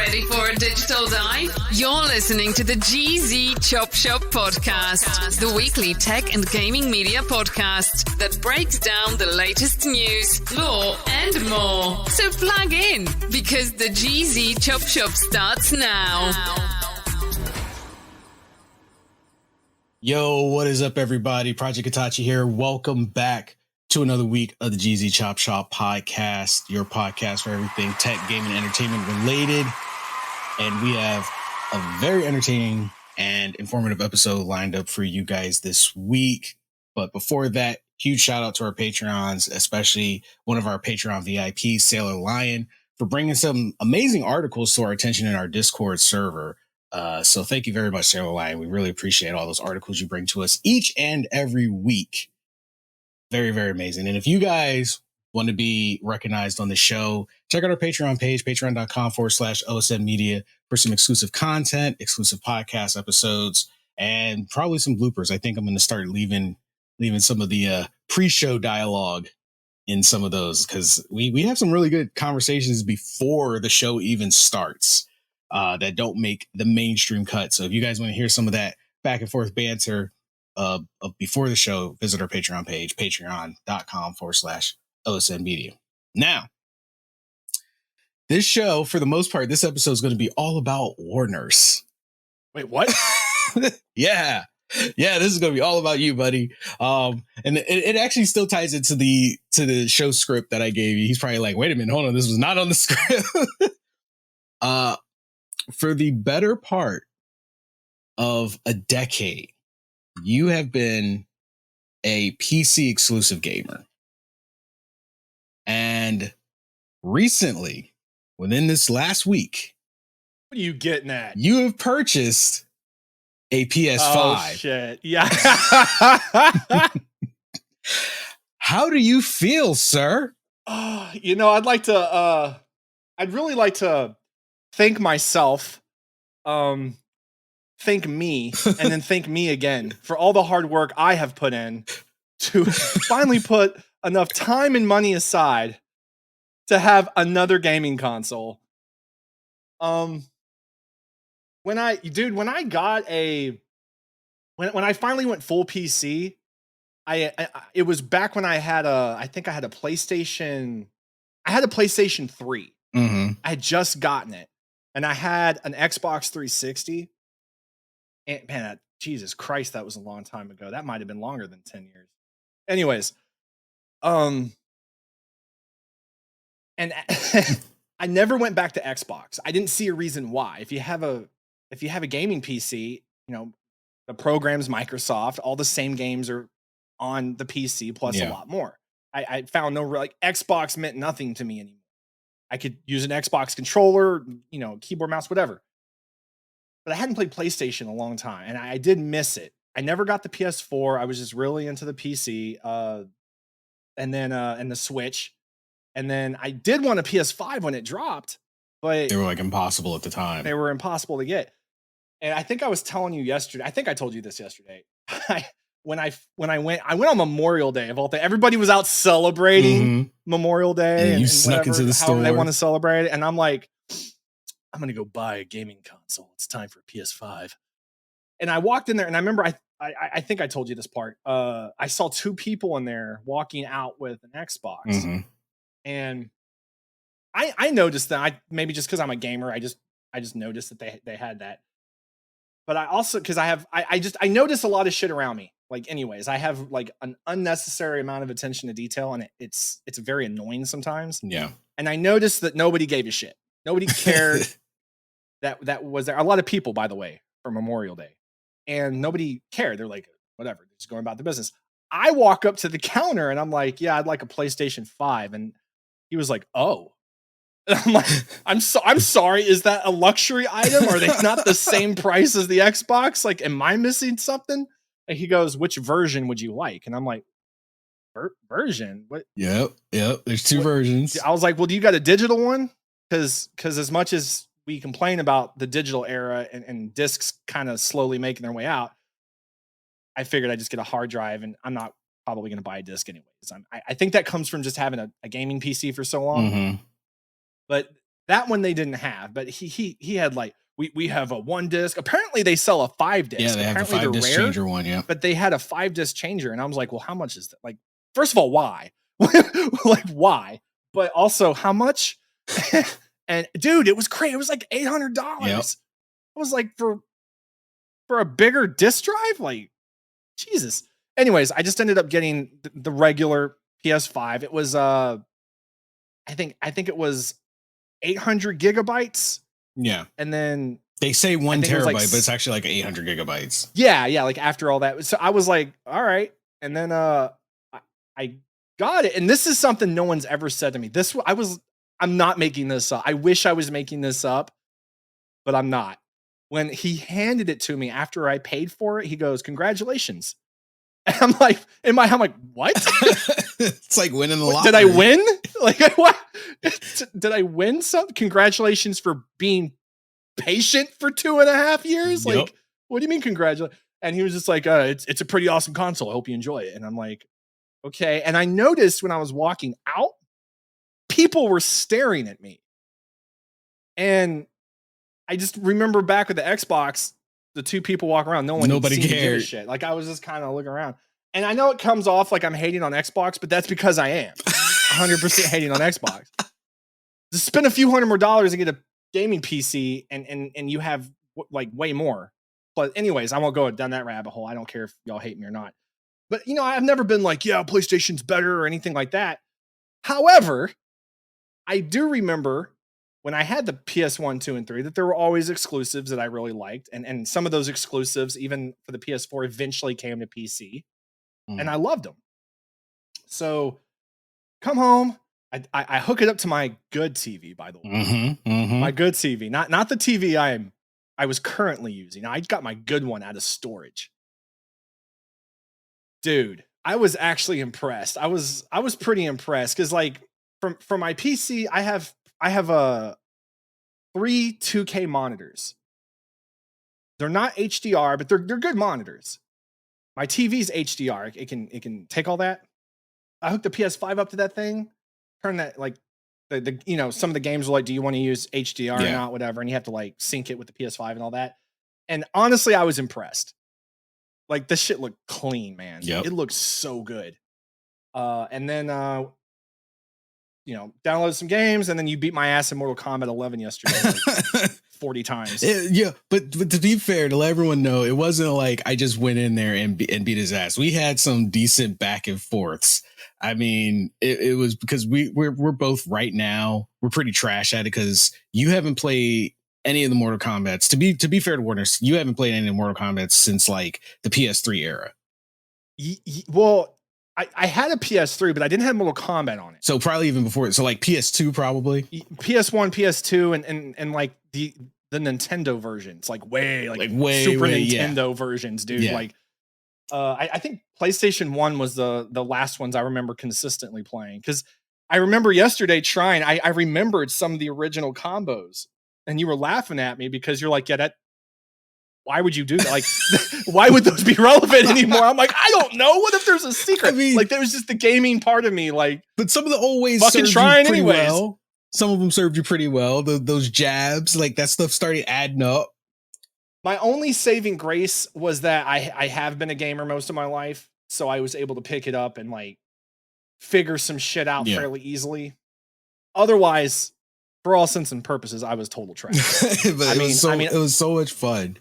Ready for a digital dive? You're listening to the GZ Chop Shop Podcast, the weekly tech and gaming media podcast that breaks down the latest news, lore, and more. So plug in, because the GZ Chop Shop starts now. Yo, what is up, everybody? Project Itachi here. Welcome back to another week of the GZ Chop Shop podcast, your podcast for everything tech, gaming, and entertainment related. And we have a very entertaining and informative episode lined up for you guys this week. But before that, huge shout out to our Patreons, especially one of our Patreon VIPs, Sailor Lion, for bringing some amazing articles to our attention in our Discord server. So thank you very much, Sailor Lion. We really appreciate all those articles you bring to us each and every week. Very, very amazing. And if you guys want to be recognized on the show, check out our Patreon page, patreon.com/OSM Media, for some exclusive content, exclusive podcast episodes, and probably some bloopers. I think I'm going to start leaving some of the pre-show dialogue in some of those, because we have some really good conversations before the show even starts that don't make the mainstream cut. So if you guys want to hear some of that back and forth banter of before the show, visit our Patreon page, patreon.com/OSM Media. Now, this show, for the most part, this episode is going to be all about Warners. Wait, what? Yeah, this is going to be all about you, buddy. And it actually still ties into the show script that I gave you. He's probably like, wait a minute, hold on, this was not on the script. For the better part of a decade, you have been a PC exclusive gamer. And recently, within this last week, What are you getting at? you have purchased a PS5. Oh, shit. Yeah. How do you feel, sir? I'd really like to thank myself, thank me, and then thank me again for all the hard work I have put in to finally put enough time and money aside to have another gaming console. When I finally went full PC, it was back when I had a PlayStation 3. Mm-hmm. I had just gotten it, and I had an Xbox 360. And man, Jesus Christ, that was a long time ago. That might have been longer than 10 years. Anyways, and I never went back to Xbox. I didn't see a reason why. If you have a gaming PC, the programs, Microsoft, all the same games are on the PC plus a lot more. I found Xbox meant nothing to me anymore. I could use an Xbox controller, keyboard, mouse, whatever. But I hadn't played PlayStation in a long time, and I did miss it. I never got the PS4. I was just really into the PC, and the Switch. And then I did want a PS5 when it dropped, but They were impossible at the time. they were impossible to get. And I think I was telling you yesterday. I think I told you this yesterday. When I went on Memorial Day of all things. Everybody was out celebrating Memorial Day, and you and snuck into the store. They want to celebrate it, and I'm like, I'm gonna go buy a gaming console. It's time for a PS5. And I walked in there, and I remember I think I told you this part. I saw two people in there walking out with an Xbox, and I noticed that. Maybe just because I'm a gamer, I just noticed that they had that. But I also, because I notice a lot of shit around me. Anyways, I have an unnecessary amount of attention to detail, and it's very annoying sometimes. Yeah. And I noticed that nobody gave a shit. Nobody cared that was there. A lot of people, by the way, for Memorial Day, and nobody cared. They're like, whatever, they're just going about the business. I walk up to the counter and I'm like, yeah, I'd like a PlayStation 5. And he was like, oh. And I'm like, I'm sorry. Is that a luxury item? Are they not the same price as the Xbox? Am I missing something? And he goes, which version would you like? And I'm like, version? What? Yep. There's two versions. I was like, well, do you got a digital one? Because as much as we complain about the digital era and discs kind of slowly making their way out, I figured I'd just get a hard drive, and I'm not probably going to buy a disc anyways. I think that comes from just having a gaming PC for so long. Mm-hmm. But That one they didn't have, but he had like we have a 1 disc. Apparently they sell a 5 disc. Yeah, they have the Apparently 5 disc rare, changer one. Yeah, but they had a 5 disc changer, and I was like, well, how much is that? Like, first of all, why? Like, why? But also, how much? And dude, it was crazy. It was like $800. Yep. I was like, for a bigger disc drive, like, Jesus. Anyways, I just ended up getting the regular PS5. It was I think it was 800 gigabytes. Yeah, and then they say 1 terabyte, like, but it's actually like 800 gigabytes. Yeah, like after all that. So I was like, all right. And then I got it. And this is something no one's ever said to me. I'm not making this up. I wish I was making this up, but I'm not. When he handed it to me after I paid for it, he goes, "Congratulations." And I'm like, I'm like, what? It's like winning the lottery. Did I win? Like, what? Did I win something? Congratulations for being patient for 2.5 years. Yep. Like, what do you mean congratulations? And he was just like, it's a pretty awesome console. I hope you enjoy it. And I'm like, okay. And I noticed when I was walking out, people were staring at me. And I just remember back with the Xbox, the 2 people walk around, nobody cared. Shit. Like, I was just kind of looking around. And I know it comes off like I'm hating on Xbox, but that's because I am 100% hating on Xbox. Just spend a few $100 more and get a gaming PC, and you have like way more. But anyways, I won't go down that rabbit hole. I don't care if y'all hate me or not. But I've never been like, yeah, PlayStation's better or anything like that. However, I do remember when I had the PS1, 2, and 3 that there were always exclusives that I really liked. And some of those exclusives, even for the PS4, eventually came to PC. And I loved them. So come home. I hook it up to my good TV, by the way. My good TV, not the TV I was currently using. I got my good one out of storage. Dude, I was actually impressed. I was pretty impressed because, like, from my PC, I have a 3 2K monitors. They're not HDR, but they're good monitors. My TV's HDR. It can take all that. I hooked the PS5 up to that thing. Turn that, like, the some of the games are like, do you want to use HDR or not, whatever, and you have to like sync it with the PS5 and all that. And honestly, I was impressed. Like, this shit looked clean, man. Yep. It looked so good. And then downloaded some games, and then you beat my ass in Mortal Kombat 11 yesterday, like 40 times. But to be fair, to let everyone know, it wasn't like I just went in there and beat his ass. We had some decent back and forths. I mean, it was because we're both right now, we're pretty trash at it because you haven't played any of the Mortal Kombats. To be fair to Warner, you haven't played any of the Mortal Kombats since like the PS3 era. Well, I had a PS3, but I didn't have Mortal Kombat on it. So probably even before it. So like PS2 probably. PS1, PS2, and like the Nintendo versions, like way Super Nintendo versions, dude. Yeah. Like I think PlayStation 1 was the last ones I remember consistently playing. Because I remember yesterday trying, I remembered some of the original combos, and you were laughing at me because you're like, yeah, why would you do that? Like, why would those be relevant anymore? I'm like, I don't know. What if there's a secret? I mean, like, there was just the gaming part of me, like. But some of the old ways fucking trying pretty anyways. Well. Some of them served you pretty well. Those jabs, like that stuff started adding up. My only saving grace was that I have been a gamer most of my life, so I was able to pick it up and like figure some shit out fairly easily. Otherwise, for all intents and purposes, I was total trash. It was so much fun.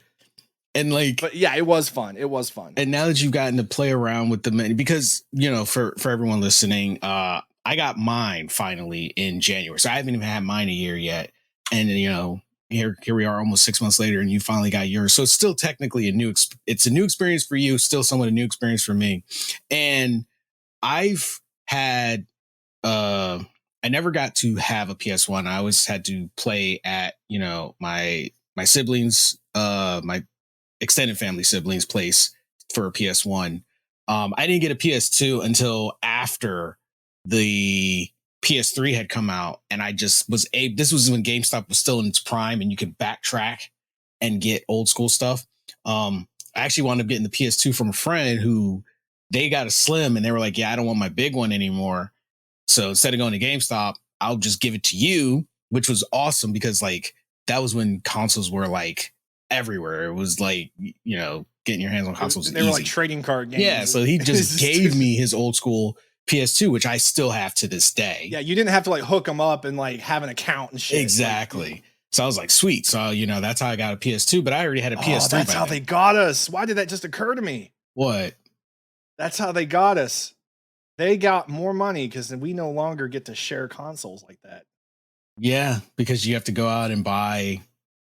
And like, but yeah, it was fun. It was fun. And now that you've gotten to play around with the menu, because for everyone listening, I got mine finally in January, so I haven't even had mine a year yet. And here we are, almost 6 months later, and you finally got yours. So it's still technically it's a new experience for you, still somewhat a new experience for me. And I've had I never got to have a PS1. I always had to play at my siblings, my extended family siblings' place for a PS1. I didn't get a PS2 until after the PS3 had come out, and I just this was when GameStop was still in its prime and you could backtrack and get old school stuff. I actually wound up getting the PS2 from a friend who they got a slim, and they were like, yeah, I don't want my big one anymore. So instead of going to GameStop, I'll just give it to you. which was awesome because like that was when consoles were like everywhere. It was like, you know, getting your hands on consoles. They were like trading card games. Yeah, so he just gave me his old school PS2, which I still have to this day. Yeah, you didn't have to like hook them up and like have an account and shit. Exactly. Like, so I was like, sweet. So, you know, that's how I got a PS2, but I already had a PS3. That's how they got us. Why did that just occur to me? What? That's how they got us. They got more money because we no longer get to share consoles like that. Yeah, because you have to go out and buy.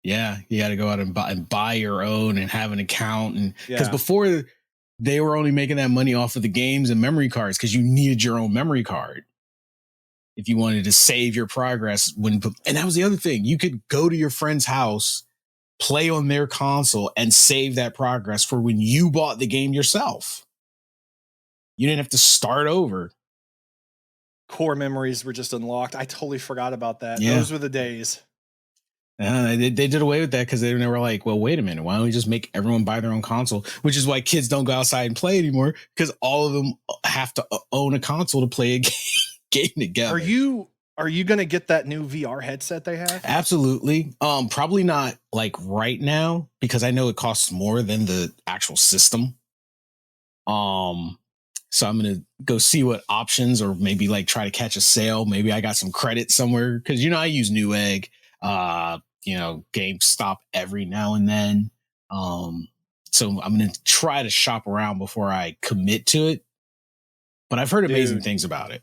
Yeah, you got to go out and buy your own and have an account. And because before they were only making that money off of the games and memory cards because you needed your own memory card if you wanted to save your progress. And that was the other thing. You could go to your friend's house, play on their console, and save that progress for when you bought the game yourself. You didn't have to start over. Core memories were just unlocked. I totally forgot about that. Yeah. Those were the days. They did away with that because they were like, well, wait a minute. Why don't we just make everyone buy their own console? Which is why kids don't go outside and play anymore because all of them have to own a console to play a game together. Are you going to get that new VR headset they have? Absolutely. Probably not like right now because I know it costs more than the actual system. So I'm going to go see what options or maybe like try to catch a sale. Maybe I got some credit somewhere because, you know, I use Newegg, you know, GameStop every now and then. So I'm going to try to shop around before I commit to it. But I've heard amazing things about it.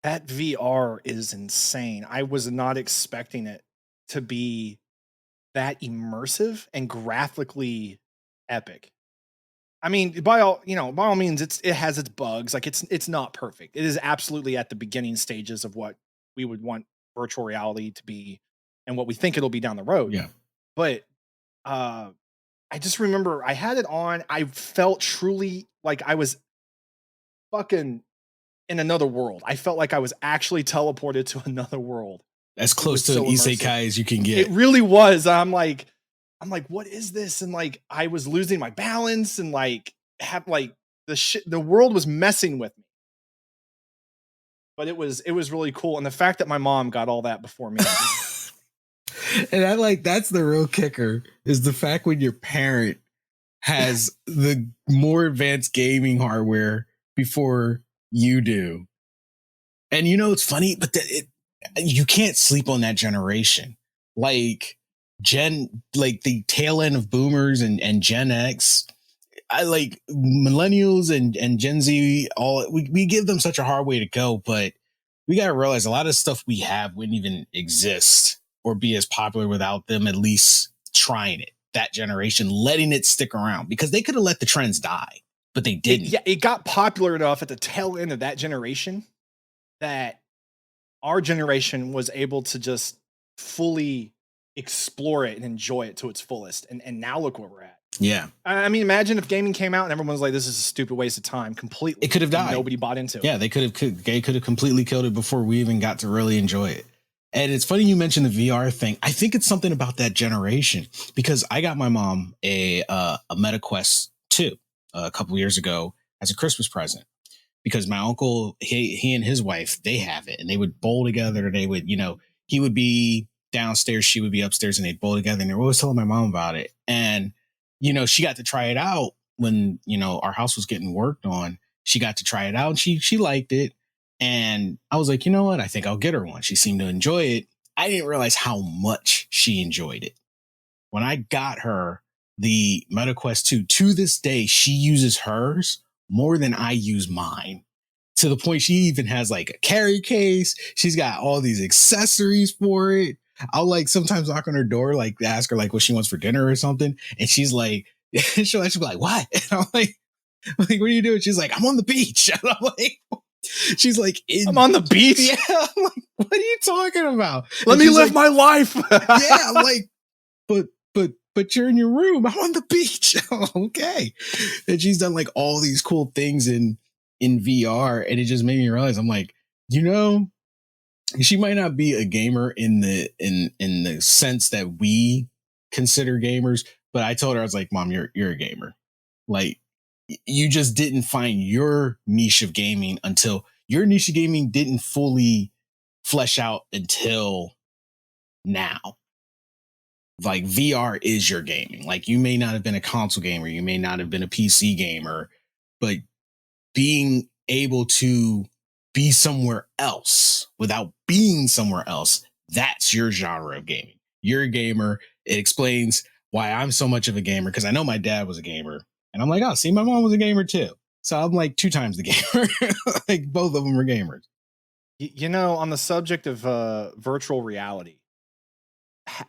That VR is insane. I was not expecting it to be that immersive and graphically epic. I mean, by all means, it has its bugs. Like it's not perfect. It is absolutely at the beginning stages of what we would want virtual reality to be and what we think it'll be down the road. Yeah. But I just remember I had it on. I felt truly like I was fucking in another world. I felt like I was actually teleported to another world. As close to isekai as you can get. It really was. I'm like, what is this? And like, I was losing my balance and like, the world was messing with me. But it was really cool. And the fact that my mom got all that before me. And that's the real kicker is the fact when your parent has the more advanced gaming hardware before you do. And you know, it's funny, but you can't sleep on that generation. Like the tail end of boomers and Gen X, I like millennials and Gen Z, we give them such a hard way to go, but we got to realize a lot of stuff we have wouldn't even exist or be as popular without them at least trying it. That generation, letting it stick around because they could have let the trends die, but they didn't. It got popular enough at the tail end of that generation that our generation was able to just fully explore it and enjoy it to its fullest. And now look where we're at. Yeah. I mean, imagine if gaming came out and everyone was like, this is a stupid waste of time completely. It could have died. Nobody bought into it. Yeah, they could have completely killed it before we even got to really enjoy it. And it's funny you mentioned the VR thing. I think it's something about that generation because I got my mom a MetaQuest 2 a couple of years ago as a Christmas present because my uncle, he and his wife, they have it and they would bowl together. They would, you know, he would be downstairs, she would be upstairs and they'd bowl together and they were always telling my mom about it. And, you know, she got to try it out when, you know, our house was getting worked on. She got to try it out and she liked it. And I was like, you know what? I think I'll get her one. She seemed to enjoy it. I didn't realize how much she enjoyed it. When I got her the MetaQuest 2, to this day, she uses hers more than I use mine. To the point she even has like a carry case. She's got all these accessories for it. I'll like sometimes knock on her door, like ask her like what she wants for dinner or something. And she's like, she'll be like, what? And I'm like, what are you doing? She's like, I'm on the beach. And I'm like, she's like, I'm on the beach. Yeah. I'm like, what are you talking about? Let me live my life. Yeah. I'm like, but you're in your room. I'm on the beach. Okay. And she's done like all these cool things in VR. And it just made me realize, I'm like, you know, she might not be a gamer in the sense that we consider gamers, but I told her, I was like, Mom, you're a gamer. Like, you just didn't find your niche of gaming until your niche of gaming didn't fully flesh out until now. Like VR is your gaming. Like you may not have been a console gamer, you may not have been a PC gamer, but being able to be somewhere else without being somewhere else, that's your genre of gaming. You're a gamer. It explains why I'm so much of a gamer, because I know my dad was a gamer. And I'm like, oh, see, my mom was a gamer too. So I'm like 2 times the gamer. Like both of them were gamers. You know, on the subject of virtual reality,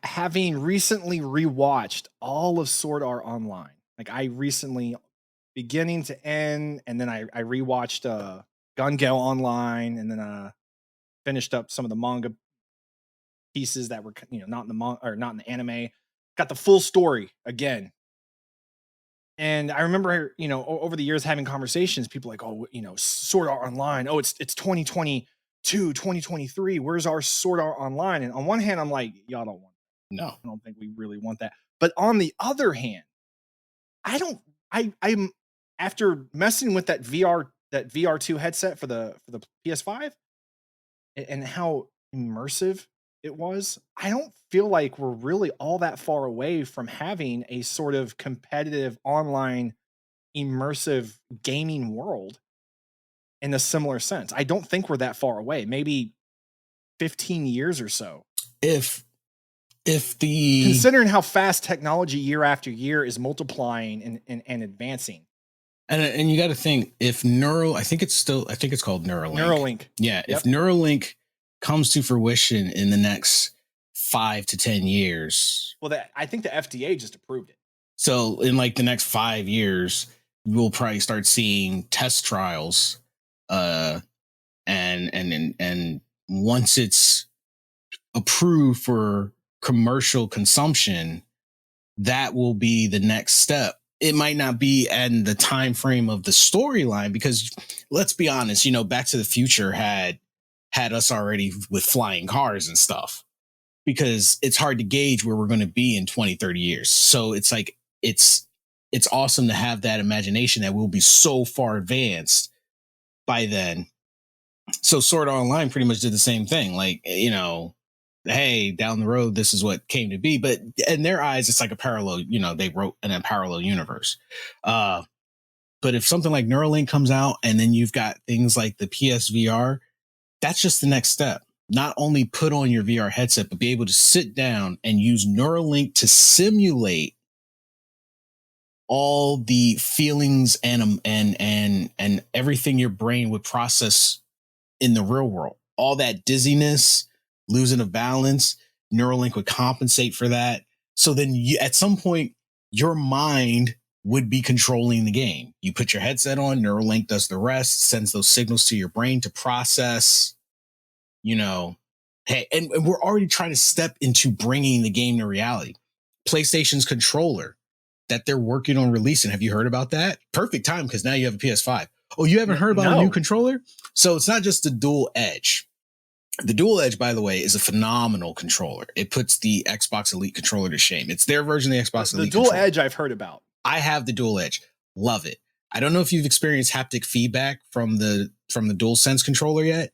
having recently rewatched all of Sword Art Online, like I recently, beginning to end, and then I rewatched Gun Gale Online, and then finished up some of the manga pieces that were not in the manga or not in the anime. Got the full story again. And I remember, over the years having conversations, people like, oh, Sword Art Online. Oh, it's 2022, 2023. Where's our Sword Art Online? And on one hand, I'm like, y'all don't want that. No. I don't think we really want that. But on the other hand, I'm after messing with that VR2 headset for the PS5 and how immersive it was, I don't feel like we're really all that far away from having a sort of competitive online immersive gaming world in a similar sense. I don't think we're that far away. Maybe 15 years or so. If considering how fast technology year after year is multiplying and advancing. And you got to think, if I think it's called Neuralink. Yeah. Yep. If Neuralink comes to fruition in the next 5 to 10 years. Well, I think the FDA just approved it. So in like the next 5 years, we'll probably start seeing test trials. And once it's approved for commercial consumption, that will be the next step. It might not be in the time frame of the storyline, because let's be honest, Back to the Future had us already with flying cars and stuff, because it's hard to gauge where we're going to be in 20, 30 years. So it's like, it's awesome to have that imagination that we'll be so far advanced by then. So Sword Art Online pretty much did the same thing. Like, hey, down the road, this is what came to be. But in their eyes, it's like a parallel, they wrote in a parallel universe. But if something like Neuralink comes out, and then you've got things like the PSVR, that's just the next step. Not only put on your VR headset, but be able to sit down and use Neuralink to simulate all the feelings and everything your brain would process in the real world. All that dizziness, losing of balance, Neuralink would compensate for that. So then at some point, your mind would be controlling the game. You put your headset on, Neuralink does the rest, sends those signals to your brain to process, hey, and we're already trying to step into bringing the game to reality. PlayStation's controller that they're working on releasing. Have you heard about that? Perfect time, because now you have a PS5. Oh, you haven't heard about a new controller? So it's not just the Dual Edge. The Dual Edge, by the way, is a phenomenal controller. It puts the Xbox Elite controller to shame. It's their version of the Xbox Elite controller. The Dual Edge I've heard about. I have the Dual Edge. Love it. I don't know if you've experienced haptic feedback from the DualSense controller yet,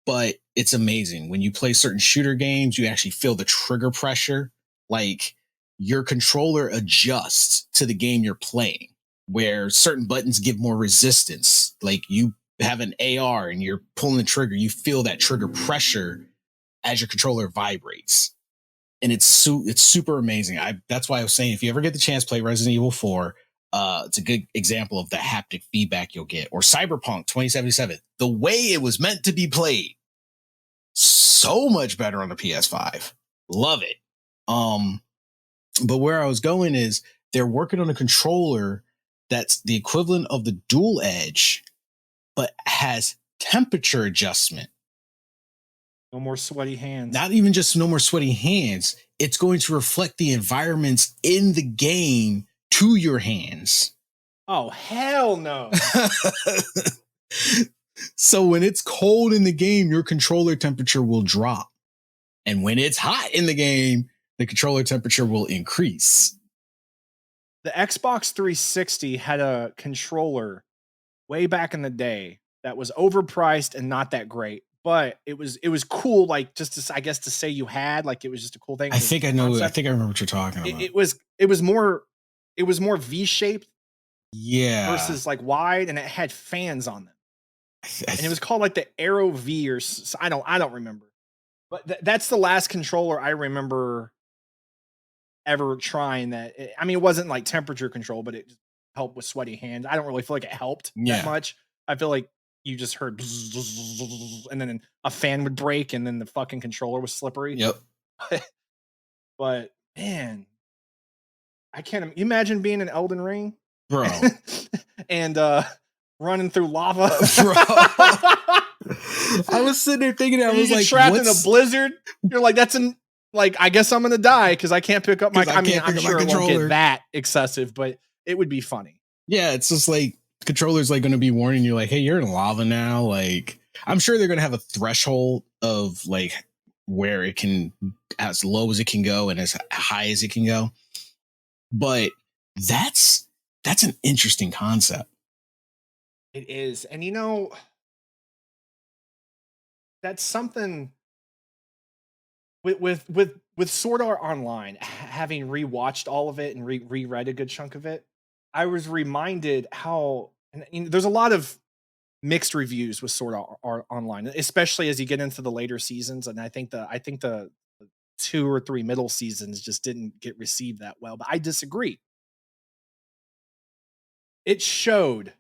but it's amazing. When you play certain shooter games, you actually feel the trigger pressure. Like your controller adjusts to the game you're playing, where certain buttons give more resistance. Like you have an AR and you're pulling the trigger, you feel that trigger pressure as your controller vibrates. And it's super amazing. That's why I was saying, if you ever get the chance, play Resident Evil 4. It's a good example of the haptic feedback you'll get. Or Cyberpunk 2077. The way it was meant to be played. So much better on the PS5. Love it. But where I was going is they're working on a controller that's the equivalent of the Dual Edge, but has temperature adjustment. No more sweaty hands. Not even just no more sweaty hands. It's going to reflect the environments in the game to your hands. Oh, hell no. So when it's cold in the game, your controller temperature will drop. And when it's hot in the game, the controller temperature will increase. The Xbox 360 had a controller way back in the day that was overpriced and not that great, but it was cool, like just to, I guess, to say you had, like, it was just a cool thing. I think I know. I think I remember what you're talking about. It was more V-shaped, versus like wide, and it had fans on them, and it was called like the Aero V, or I don't remember, but that's the last controller I remember ever trying that. I mean, it wasn't like temperature control, but it just helped with sweaty hands. I don't really feel like it helped that much. I feel like you just heard and then a fan would break, and then the fucking controller was slippery. Yep. But man, I can't imagine being in Elden Ring, bro, and running through lava. Bro. I was sitting there thinking, I was like, trapped in a blizzard. You're like, I guess I'm gonna die because I can't pick up my. I'm sure it won't get that excessive, but it would be funny. Yeah, it's just like controller's like going to be warning you, like, hey, you're in lava now. Like, I'm sure they're going to have a threshold of like where it can, as low as it can go and as high as it can go. But that's an interesting concept. It is, and that's something with Sword Art Online, having rewatched all of it and reread a good chunk of it, I was reminded how, and there's a lot of mixed reviews with Sword Art Online, especially as you get into the later seasons. And I think the 2 or 3 middle seasons just didn't get received that well, but I disagree. It showed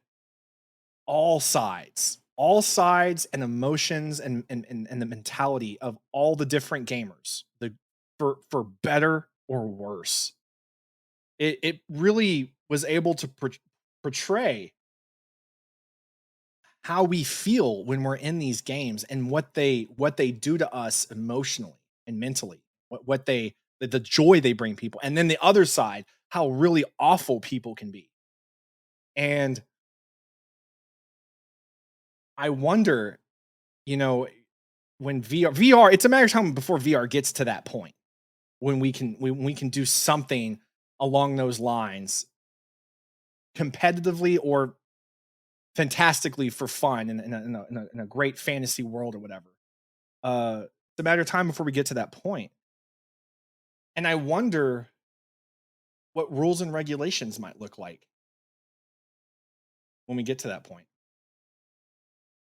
all sides and emotions and the mentality of all the different gamers, for better or worse. It really was able to portray how we feel when we're in these games, and what they do to us emotionally and mentally, the joy they bring people, and then the other side, how really awful people can be. And I wonder, when VR, it's a matter of time before VR gets to that point when we can do something along those lines, competitively or fantastically for fun in a great fantasy world or whatever. It's a matter of time before we get to that point. And I wonder what rules and regulations might look like when we get to that point.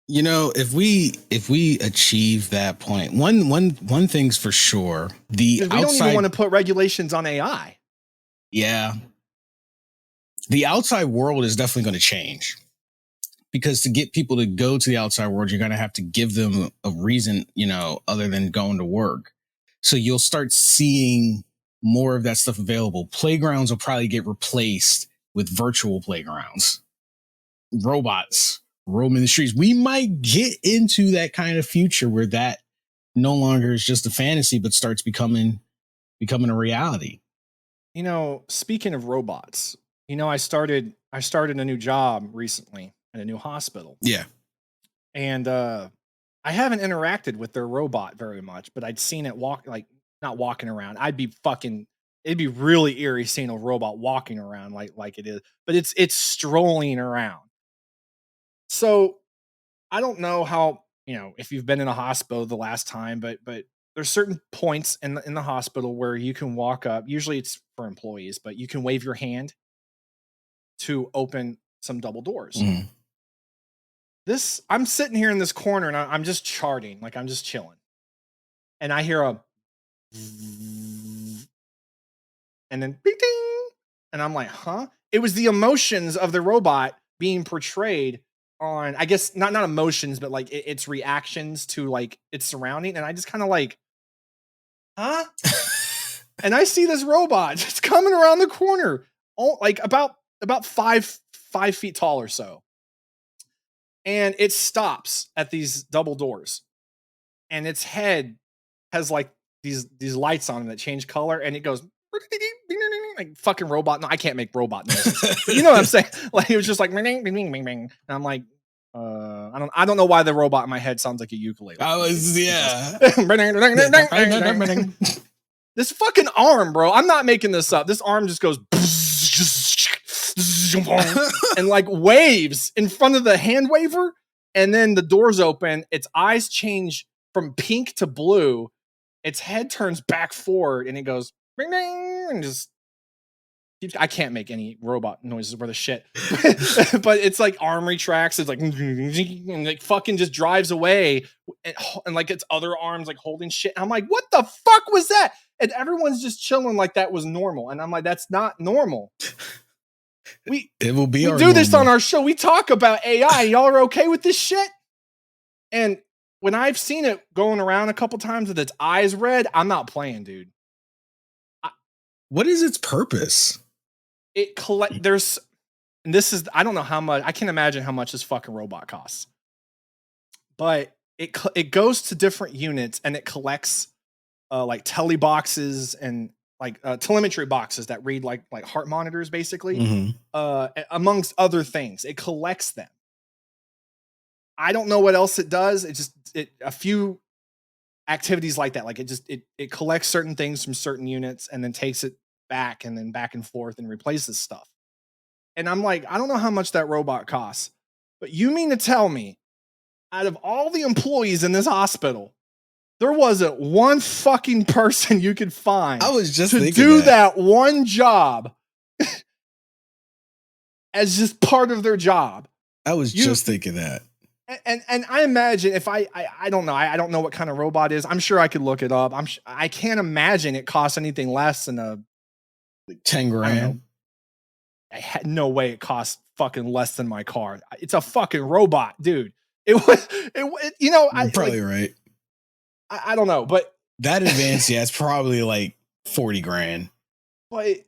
If we achieve that point, one thing's for sure, we don't even want to put regulations on AI. Yeah. The outside world is definitely going to change, because to get people to go to the outside world, you're going to have to give them a reason, other than going to work. So you'll start seeing more of that stuff available. Playgrounds will probably get replaced with virtual playgrounds. Robots roaming the streets. We might get into that kind of future where that no longer is just a fantasy, but starts becoming a reality. Speaking of robots, I started a new job recently at a new hospital. Yeah. And I haven't interacted with their robot very much, but I'd seen it not walking around. It'd be really eerie seeing a robot walking around like it is, but it's strolling around. So I don't know how, if you've been in a hospital the last time, but there's certain points in the hospital where you can walk up. Usually it's for employees, but you can wave your hand to open some double doors. Mm. I'm sitting here in this corner and I'm just charting, like I'm just chilling. And I hear a and then ding, ding, and I'm like, huh? It was the emotions of the robot being portrayed on, I guess not emotions, but like its reactions to like its surrounding. And I just kind of like, huh? And I see this robot just coming around the corner, like about 5 feet tall or so. And it stops at these double doors, and its head has like these lights on it that change color, and it goes like fucking robot. No, I can't make robot noises, but you know what I'm saying? Like it was just like bing, bing, bing, bing, bing. And I'm like, I don't know why the robot in my head sounds like a ukulele. This fucking arm, bro. I'm not making this up. This arm just goes and like waves in front of the hand waver, And then the doors open, its eyes change from pink to blue, its head turns back forward, and it goes ring ding and just I can't make any robot noises worth of shit. But it's like arm retracts, it's like and like fucking just drives away and like its other arms like holding shit. I'm like, what the fuck was that? And everyone's just chilling like that was normal. And I'm like, that's not normal. It will be. We do this on our show. We talk about AI. Y'all are okay with this shit? And when I've seen it going around a couple times with its eyes red, I'm not playing, dude. What is its purpose? There's, and this is, I don't know how much, I can't imagine how much this fucking robot costs. But it goes to different units and it collects like tele boxes and like telemetry boxes that read like heart monitors, basically, amongst other things. It collects them. I don't know what else it does. A few activities like that. Like it collects certain things from certain units and then takes it back and then back and forth and replaces stuff. And I'm like, I don't know how much that robot costs, but you mean to tell me out of all the employees in this hospital, there wasn't one fucking person you could find I was just to do that one job as just part of their job? I was just thinking that. And I imagine if I don't know. I don't know what kind of robot it is. I'm sure I could look it up. I can't imagine it costs anything less than a 10 grand. I had no way it costs fucking less than my car. It's a fucking robot, dude. It was, you know, You're probably right. I don't know, but that advanced, yeah, it's probably like 40 grand. But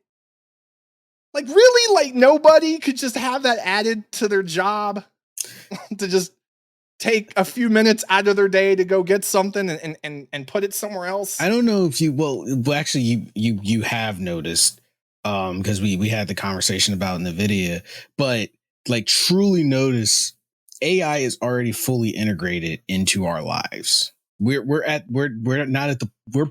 like, really, like nobody could just have that added to their job to just take a few minutes out of their day to go get something and put it somewhere else. I don't know if well actually you have noticed, because we had the conversation about in the video, but like truly notice AI is already fully integrated into our lives. We're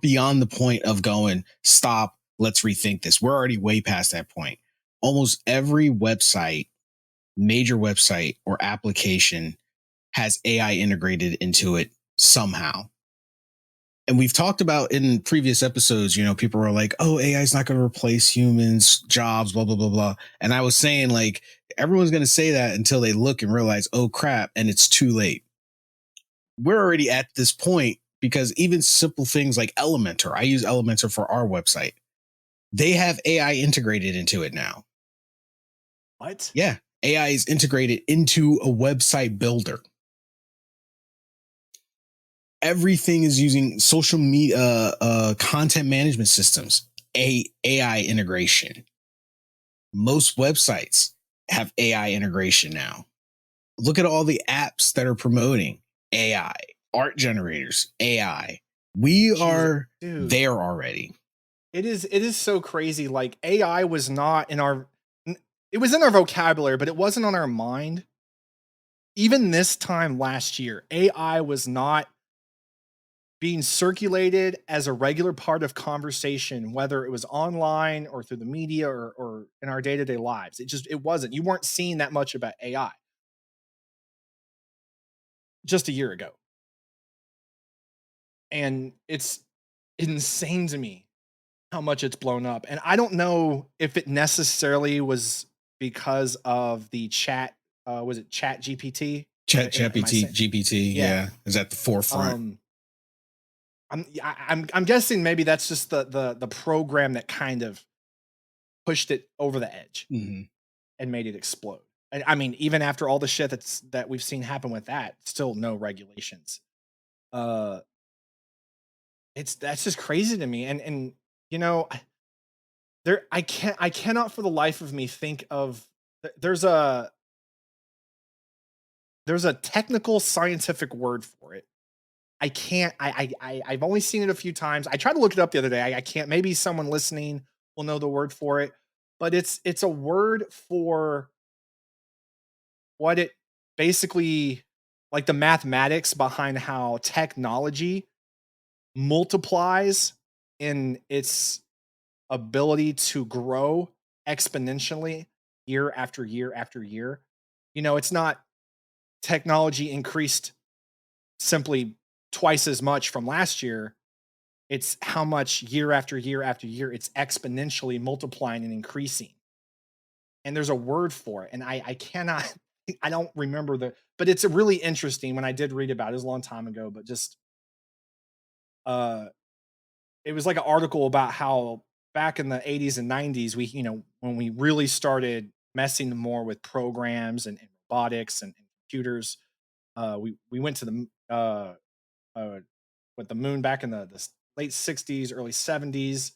beyond the point of going, stop, let's rethink this. We're already way past that point. Almost every website, major website or application has AI integrated into it somehow. And we've talked about in previous episodes, you know, people were like, oh, AI is not going to replace humans, jobs, blah, blah, blah, blah. And I was saying, like, everyone's going to say that until they look and realize, oh, crap, and it's too late. We're already at this point because even simple things like Elementor, I use Elementor for our website. They have AI integrated into it now. What? Yeah. AI is integrated into a website builder. Everything is using social media, content management systems, AI integration. Most websites have AI integration now. Look at all the apps that are promoting AI, art generators, AI. We are there already. It is so crazy. Like AI was not in our, it was in our vocabulary, but it wasn't on our mind. Even this time last year, AI was not being circulated as a regular part of conversation, whether it was online or through the media or in our day-to-day lives. It wasn't. You weren't seeing that much about AI just a year ago. And it's insane to me how much it's blown up. And I don't know if it necessarily was because of the chat, was it Chat GPT? GPT, yeah, is at the forefront. I'm guessing maybe that's just the program that kind of pushed it over the edge and made it explode. And I mean, even after all the shit that we've seen happen with that, still no regulations. That's just crazy to me. And you know, I cannot for the life of me think of there's a technical scientific word for it. I can't. I've only seen it a few times. I tried to look it up the other day. I can't. Maybe someone listening will know the word for it, but it's a word for what it basically, like the mathematics behind how technology multiplies in its ability to grow exponentially year after year after year. You know, it's not technology increased simply twice as much from last year. It's how much year after year after year it's exponentially multiplying and increasing. And there's a word for it. And I cannot, I don't remember but it's a really interesting when I did read about it. It was a long time ago, but just, it was like an article about how back in the 80s and 90s, when we really started messing more with programs and robotics and computers, we went to the moon back in the late 60s, early 70s,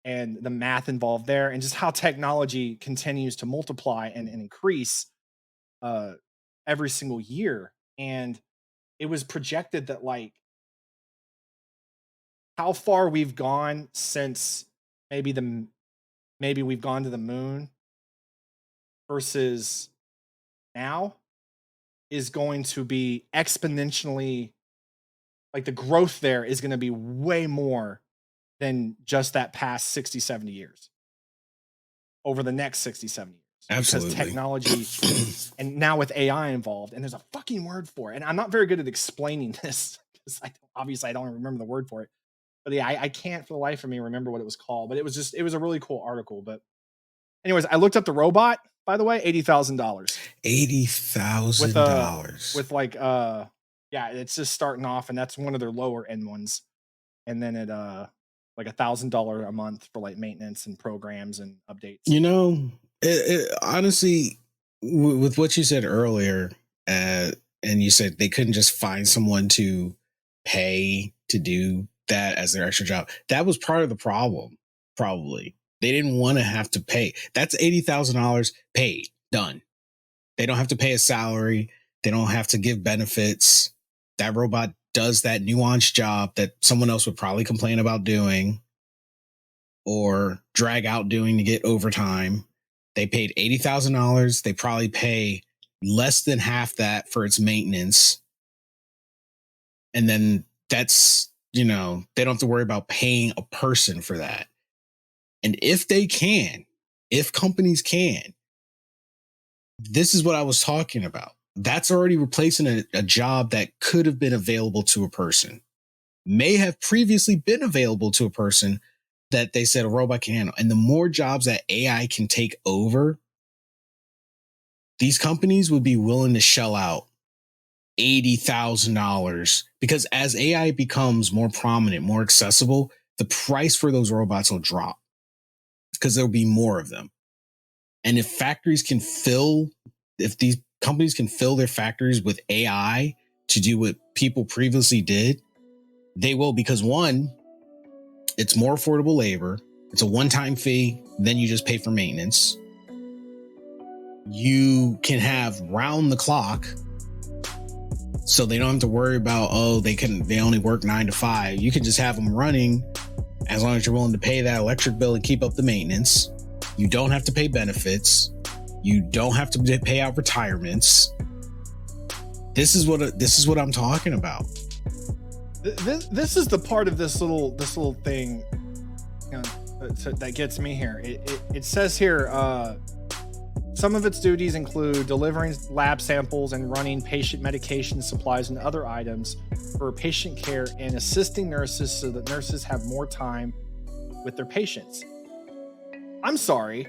and the math involved there, and just how technology continues to multiply and increase every single year. And it was projected that like how far we've gone since maybe we've gone to the moon versus now is going to be exponentially, like the growth there is going to be way more than just that past 60, 70 years over the next 60, 70 years. Absolutely. Because technology and now with AI involved, and there's a fucking word for it. And I'm not very good at explaining this because obviously I don't remember the word for it. But yeah, I can't for the life of me remember what it was called. But it was a really cool article. But anyways, I looked up the robot, by the way, $80,000. $80,000. With like yeah, it's just starting off, and that's one of their lower end ones. And then it like $1,000 a month for like maintenance and programs and updates. You know, it honestly, with what you said earlier, and you said they couldn't just find someone to pay to do that as their extra job. That was part of the problem. Probably they didn't want to have to pay. That's $80,000 paid, done. They don't have to pay a salary. They don't have to give benefits. That robot does that nuanced job that someone else would probably complain about doing or drag out doing to get overtime. They paid $80,000. They probably pay less than half that for its maintenance. And then that's, they don't have to worry about paying a person for that. And if companies can, this is what I was talking about. That's already replacing a job that could have been available to a person, may have previously been available to a person that they said a robot can handle. And the more jobs that AI can take over, these companies would be willing to shell out $80,000 because as AI becomes more prominent, more accessible, the price for those robots will drop because there'll be more of them. And if these companies can fill their factories with AI to do what people previously did, they will, because one, it's more affordable labor. It's a one-time fee. Then you just pay for maintenance. You can have round the clock. So they don't have to worry about, they only work 9 to 5. You can just have them running as long as you're willing to pay that electric bill and keep up the maintenance. You don't have to pay benefits. You don't have to pay out retirements. This is what I'm talking about. This is the part of this little thing that gets me here. It says here, some of its duties include delivering lab samples and running patient medication supplies and other items for patient care and assisting nurses so that nurses have more time with their patients. I'm sorry.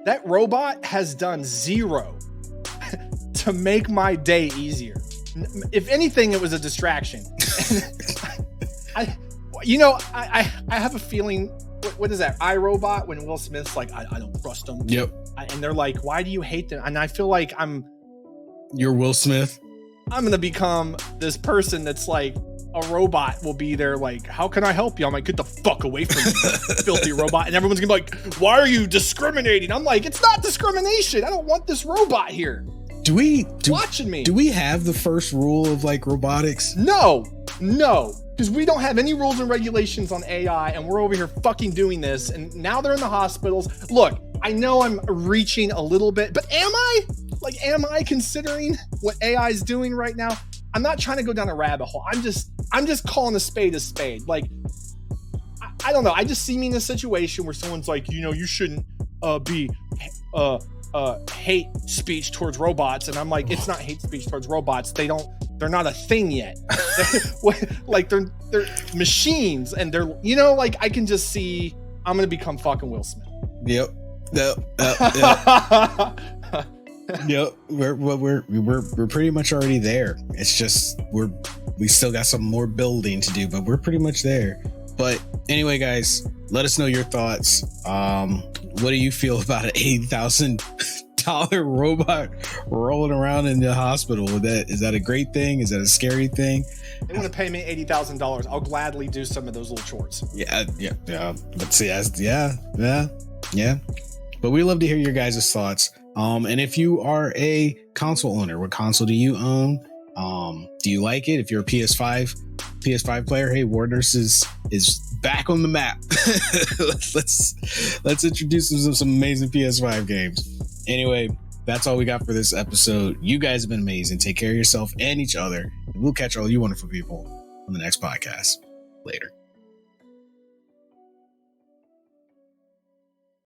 That robot has done zero to make my day easier. If anything, it was a distraction. I have a feeling. What is that? iRobot, when Will Smith's like, I don't trust them. Yep. And they're like, why do you hate them? And I feel like you're Will Smith. I'm gonna become this person that's like, a robot will be there like, how can I help you? I'm like, get the fuck away from me, filthy robot. And everyone's gonna be like, why are you discriminating? I'm like, it's not discrimination. I don't want this robot here. Watching me. Do we have the first rule of like robotics? No, because we don't have any rules and regulations on AI, and we're over here fucking doing this. And now they're in the hospitals. Look, I know I'm reaching a little bit, but am I considering what AI is doing right now? I'm not trying to go down a rabbit hole. I'm just calling a spade a spade. Like, I don't know. I just see me in a situation where someone's like, you shouldn't be hate speech towards robots, and I'm like, it's not hate speech towards robots. They're not a thing yet. Like they're machines, and they're, you know, like I can just see I'm gonna become fucking Will Smith. Yep. Yep. We're pretty much already there. It's just we still got some more building to do, but we're pretty much there. But anyway, guys, let us know your thoughts. What do you feel about an $80,000 robot rolling around in the hospital? Is that a great thing? Is that a scary thing? They want to pay me $80,000. I'll gladly do some of those little chores. Yeah. But see, yeah. But we love to hear your guys' thoughts. And if you are a console owner, what console do you own? Do you like it? If you're a PS5 player, hey, War Nurse is back on the map. let's introduce some amazing PS5 games. Anyway, that's all we got for this episode. You guys have been amazing. Take care of yourself and each other. We'll catch all you wonderful people on the next podcast. Later.